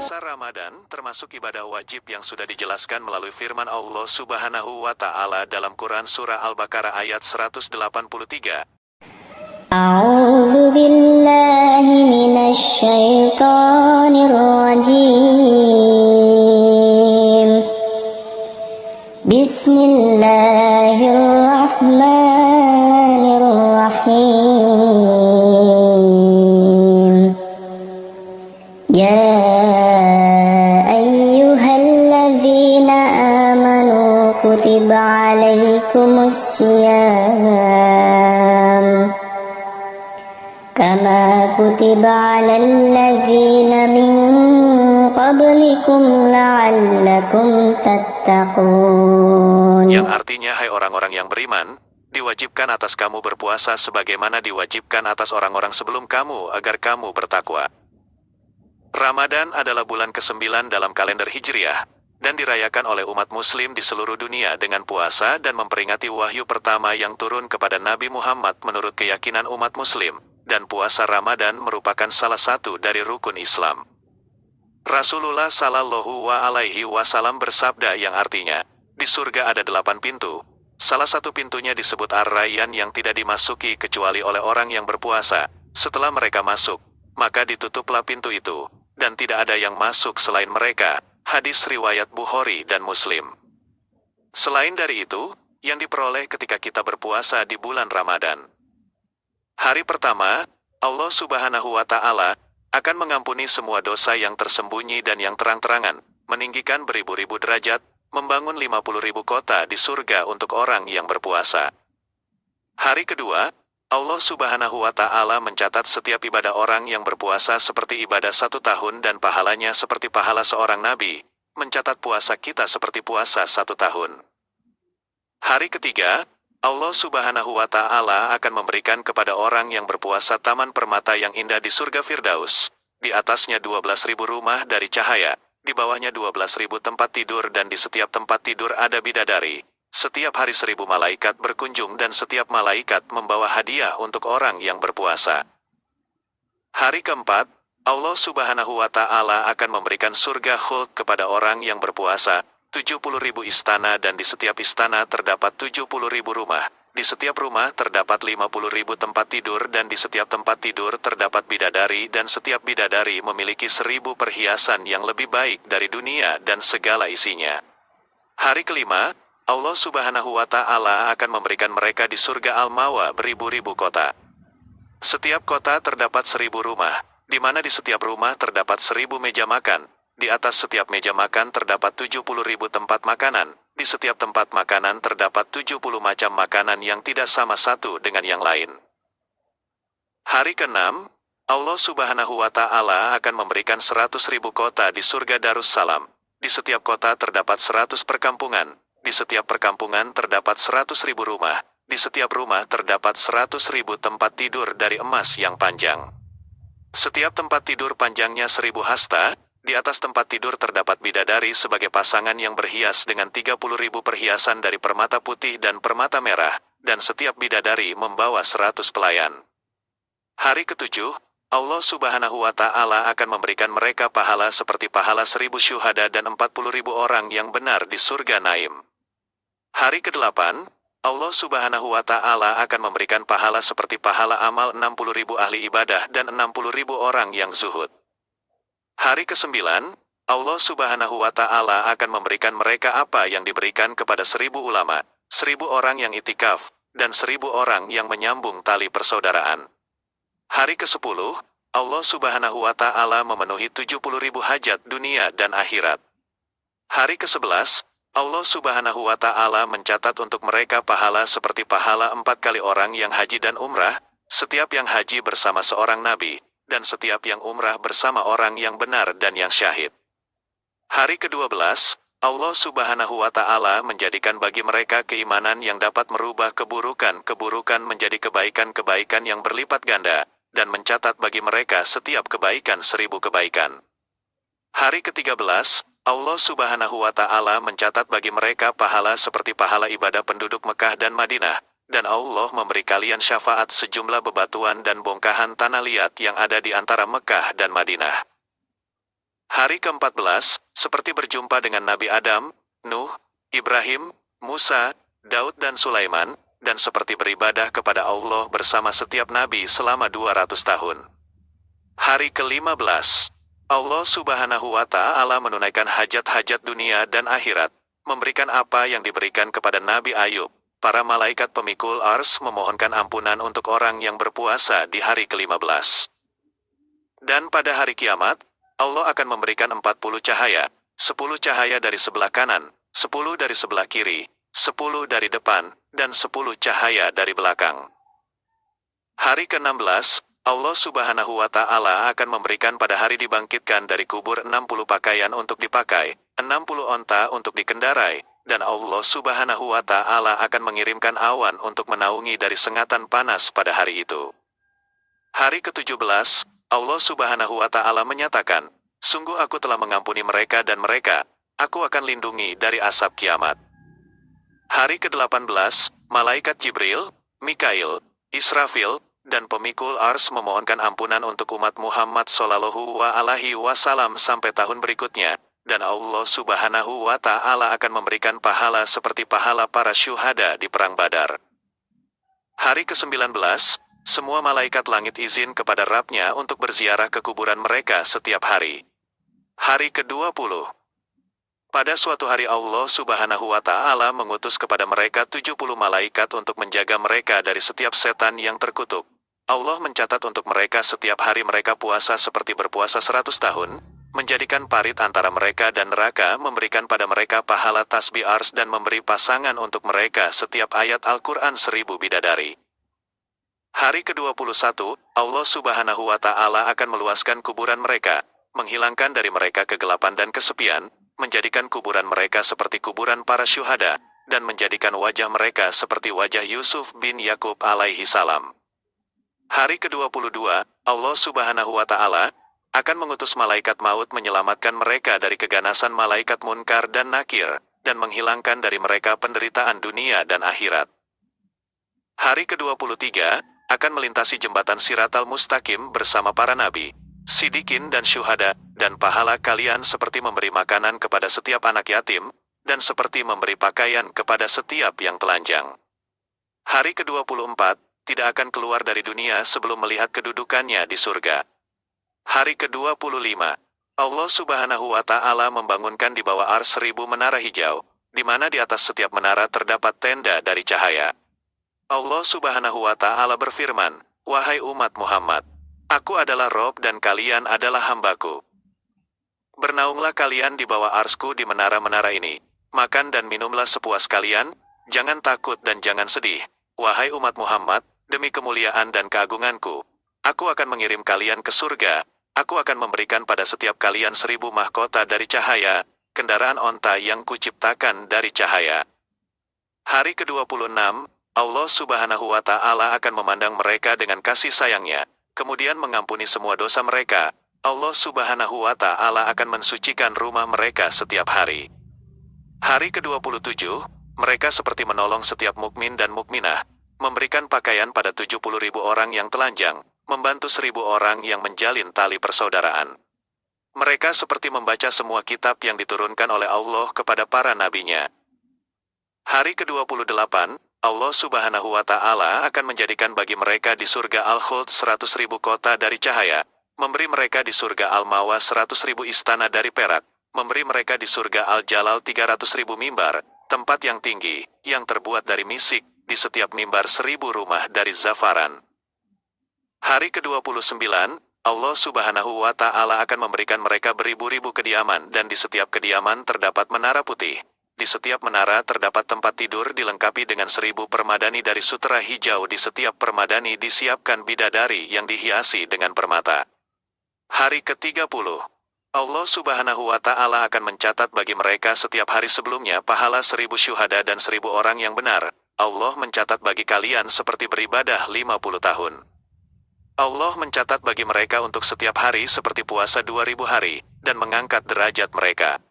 Puasa Ramadan termasuk ibadah wajib yang sudah dijelaskan melalui firman Allah Subhanahu wa Ta'ala dalam Quran Surah Al-Baqarah ayat 183. A'udzu billahi minasy syaithanir rajim. Bismillahirrahmanirrahim. Ya ayyuhalladzina amanu kutiba alaikumussyiyam kama kutiba alal ladzina min qablikum la'allakum tattaqun. Yang artinya, hai orang-orang yang beriman, diwajibkan atas kamu berpuasa sebagaimana diwajibkan atas orang-orang sebelum kamu agar kamu bertakwa. Ramadan adalah bulan ke-9 dalam kalender Hijriah, dan dirayakan oleh umat muslim di seluruh dunia dengan puasa dan memperingati wahyu pertama yang turun kepada Nabi Muhammad menurut keyakinan umat muslim, dan puasa Ramadan merupakan salah satu dari rukun Islam. Rasulullah Shallallahu Alaihi Wasallam bersabda yang artinya, di surga ada 8 pintu, salah satu pintunya disebut Ar-Rayyan yang tidak dimasuki kecuali oleh orang yang berpuasa. Setelah mereka masuk, maka ditutuplah pintu itu, dan tidak ada yang masuk selain mereka. Hadis riwayat Bukhari dan Muslim. Selain dari itu, yang diperoleh ketika kita berpuasa di bulan Ramadan. Hari pertama, Allah Subhanahu wa Ta'ala akan mengampuni semua dosa yang tersembunyi dan yang terang-terangan, meninggikan beribu-ribu derajat, membangun 50.000 kota di surga untuk orang yang berpuasa. Hari kedua, Allah Subhanahu wa Ta'ala mencatat setiap ibadah orang yang berpuasa seperti ibadah 1 tahun dan pahalanya seperti pahala seorang nabi, mencatat puasa kita seperti puasa 1 tahun. Hari ketiga, Allah Subhanahu wa Ta'ala akan memberikan kepada orang yang berpuasa taman permata yang indah di surga Firdaus. Di atasnya 12.000 rumah dari cahaya, di bawahnya 12.000 tempat tidur dan di setiap tempat tidur ada bidadari. Setiap hari 1.000 malaikat berkunjung dan setiap malaikat membawa hadiah untuk orang yang berpuasa. Hari keempat, Allah Subhanahu wa Ta'ala akan memberikan surga Khuld kepada orang yang berpuasa, 70.000 istana dan di setiap istana terdapat 70.000 rumah, di setiap rumah terdapat 50.000 tempat tidur dan di setiap tempat tidur terdapat bidadari dan setiap bidadari memiliki 1.000 perhiasan yang lebih baik dari dunia dan segala isinya. Hari kelima, Allah Subhanahu wa Ta'ala akan memberikan mereka di surga Al-Mawa beribu-ribu kota. Setiap kota terdapat 1.000 rumah, di mana di setiap rumah terdapat 1.000 meja makan. Di atas setiap meja makan terdapat 70.000 tempat makanan. Di setiap tempat makanan terdapat 70 macam makanan yang tidak sama satu dengan yang lain. Hari ke-6, Allah Subhanahu wa Ta'ala akan memberikan 100.000 kota di surga Darussalam. Di setiap kota terdapat 100 perkampungan. Di setiap perkampungan terdapat 100.000 rumah. Di setiap rumah terdapat 100.000 tempat tidur dari emas yang panjang. Setiap tempat tidur panjangnya 1.000 hasta. Di atas tempat tidur terdapat bidadari sebagai pasangan yang berhias dengan 30.000 perhiasan dari permata putih dan permata merah. Dan setiap bidadari membawa 100 pelayan. Hari ke-7, Allah Subhanahu wa Ta'ala akan memberikan mereka pahala seperti pahala 1.000 syuhada dan 40.000 orang yang benar di surga Naim. Hari ke-8, Allah Subhanahu wa Ta'ala akan memberikan pahala seperti pahala amal 60.000 ahli ibadah dan 60.000 orang yang zuhud. Hari ke-9, Allah Subhanahu wa Ta'ala akan memberikan mereka apa yang diberikan kepada 1.000 ulama, 1.000 orang yang itikaf, dan 1.000 orang yang menyambung tali persaudaraan. Hari ke-10, Allah Subhanahu wa Ta'ala memenuhi 70.000 hajat dunia dan akhirat. Hari ke-11, Allah Subhanahu wa Ta'ala mencatat untuk mereka pahala seperti pahala 4 kali orang yang haji dan umrah, setiap yang haji bersama seorang nabi, dan setiap yang umrah bersama orang yang benar dan yang syahid. Hari ke-12, Allah Subhanahu wa Ta'ala menjadikan bagi mereka keimanan yang dapat merubah keburukan-keburukan menjadi kebaikan-kebaikan yang berlipat ganda, dan mencatat bagi mereka setiap kebaikan 1.000 kebaikan. Hari ke-13, Allah Subhanahu wa Ta'ala mencatat bagi mereka pahala seperti pahala ibadah penduduk Mekah dan Madinah, dan Allah memberi kalian syafaat sejumlah bebatuan dan bongkahan tanah liat yang ada di antara Mekah dan Madinah. Hari ke-14, seperti berjumpa dengan Nabi Adam, Nuh, Ibrahim, Musa, Daud dan Sulaiman, dan seperti beribadah kepada Allah bersama setiap nabi selama 200 tahun. Hari ke-15, Allah Subhanahu wa Ta'ala menunaikan hajat-hajat dunia dan akhirat, memberikan apa yang diberikan kepada Nabi Ayub. Para malaikat pemikul ars memohonkan ampunan untuk orang yang berpuasa di hari ke-15. Dan pada hari kiamat, Allah akan memberikan 40 cahaya, 10 cahaya dari sebelah kanan, 10 dari sebelah kiri, 10 dari depan, dan 10 cahaya dari belakang. Hari ke-16, Allah Subhanahu wa Ta'ala akan memberikan pada hari dibangkitkan dari kubur 60 pakaian untuk dipakai, 60 onta untuk dikendarai, dan Allah Subhanahu wa Ta'ala akan mengirimkan awan untuk menaungi dari sengatan panas pada hari itu. Hari ke-17, Allah Subhanahu wa Ta'ala menyatakan, "Sungguh aku telah mengampuni mereka dan mereka, aku akan lindungi dari asap kiamat." Hari ke-18, malaikat Jibril, Mikail, Israfil, dan pemikul ars memohonkan ampunan untuk umat Muhammad Shallallahu Alaihi Wasallam sampai tahun berikutnya, dan Allah Subhanahu wa Ta'ala akan memberikan pahala seperti pahala para syuhada di perang Badar. Hari ke-19, semua malaikat langit izin kepada Rabb-Nya untuk berziarah ke kuburan mereka setiap hari. Hari ke-20, pada suatu hari Allah Subhanahu wa Ta'ala mengutus kepada mereka 70 malaikat untuk menjaga mereka dari setiap setan yang terkutuk. Allah mencatat untuk mereka setiap hari mereka puasa seperti berpuasa 100 tahun, menjadikan parit antara mereka dan neraka, memberikan pada mereka pahala tasbih ars dan memberi pasangan untuk mereka setiap ayat Al-Quran 1000 bidadari. Hari ke-21, Allah Subhanahu wa Ta'ala akan meluaskan kuburan mereka, menghilangkan dari mereka kegelapan dan kesepian, menjadikan kuburan mereka seperti kuburan para syuhada, dan menjadikan wajah mereka seperti wajah Yusuf bin Yakub alaihi salam. Hari ke-22, Allah Subhanahu wa Ta'ala akan mengutus malaikat maut menyelamatkan mereka dari keganasan malaikat Munkar dan Nakir, dan menghilangkan dari mereka penderitaan dunia dan akhirat. Hari ke-23, akan melintasi jembatan Siratal Mustaqim bersama para nabi, sidikin dan syuhada, dan pahala kalian seperti memberi makanan kepada setiap anak yatim, dan seperti memberi pakaian kepada setiap yang telanjang. Hari ke-24, tidak akan keluar dari dunia sebelum melihat kedudukannya di surga. Hari ke-25, Allah Subhanahu wa Ta'ala membangunkan di bawah ars 1000 menara hijau, di mana di atas setiap menara terdapat tenda dari cahaya. Allah Subhanahu wa Ta'ala berfirman, "Wahai umat Muhammad, Aku adalah Rob dan kalian adalah hambaku. Bernaunglah kalian di bawah arsku di menara-menara ini. Makan dan minumlah sepuas kalian, jangan takut dan jangan sedih. Wahai umat Muhammad, demi kemuliaan dan keagunganku, aku akan mengirim kalian ke surga. Aku akan memberikan pada setiap kalian 1000 mahkota dari cahaya, kendaraan onta yang kuciptakan dari cahaya." Hari ke-26, Allah Subhanahu wa Ta'ala akan memandang mereka dengan kasih sayangnya, kemudian mengampuni semua dosa mereka. Allah Subhanahu wa Ta'ala akan mensucikan rumah mereka setiap hari. Hari ke-27, mereka seperti menolong setiap mukmin dan mukminah, memberikan pakaian pada 70.000 orang yang telanjang, membantu 1000 orang yang menjalin tali persaudaraan. Mereka seperti membaca semua kitab yang diturunkan oleh Allah kepada para nabinya. Hari ke-28, Allah Subhanahu wa Ta'ala akan menjadikan bagi mereka di surga Al-Khuld 100.000 kota dari cahaya, memberi mereka di surga Al-Mawa 100.000 istana dari perak, memberi mereka di surga Al-Jalal 300.000 mimbar, tempat yang tinggi, yang terbuat dari misik, di setiap mimbar 1000 rumah dari zafaran. Hari ke-29, Allah Subhanahu wa Ta'ala akan memberikan mereka beribu-ribu kediaman dan di setiap kediaman terdapat menara putih. Di setiap menara terdapat tempat tidur dilengkapi dengan 1000 permadani dari sutera hijau. Di setiap permadani disiapkan bidadari yang dihiasi dengan permata. Hari ke-30, Allah Subhanahu wa Ta'ala akan mencatat bagi mereka setiap hari sebelumnya pahala 1000 syuhada dan 1000 orang yang benar. Allah mencatat bagi kalian seperti beribadah 50 tahun. Allah mencatat bagi mereka untuk setiap hari seperti puasa 2000 hari, dan mengangkat derajat mereka.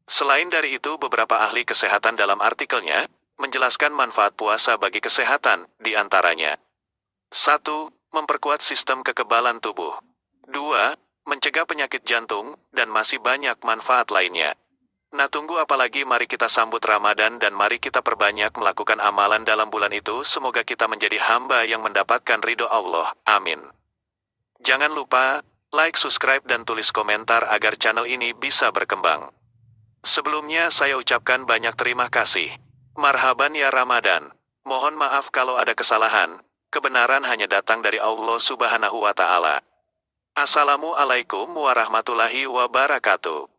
Selain dari itu, beberapa ahli kesehatan dalam artikelnya menjelaskan manfaat puasa bagi kesehatan, di antaranya 1. Memperkuat sistem kekebalan tubuh. 2. mencegah penyakit jantung, dan masih banyak manfaat lainnya. Nah, tunggu apa lagi? Mari kita sambut Ramadan dan mari kita perbanyak melakukan amalan dalam bulan itu. Semoga kita menjadi hamba yang mendapatkan ridho Allah. Amin. Jangan lupa like, subscribe, dan tulis komentar agar channel ini bisa berkembang. Sebelumnya saya ucapkan banyak terima kasih. Marhaban ya Ramadan. Mohon maaf kalau ada kesalahan. Kebenaran hanya datang dari Allah Subhanahu wa Ta'ala. Assalamualaikum warahmatullahi wabarakatuh.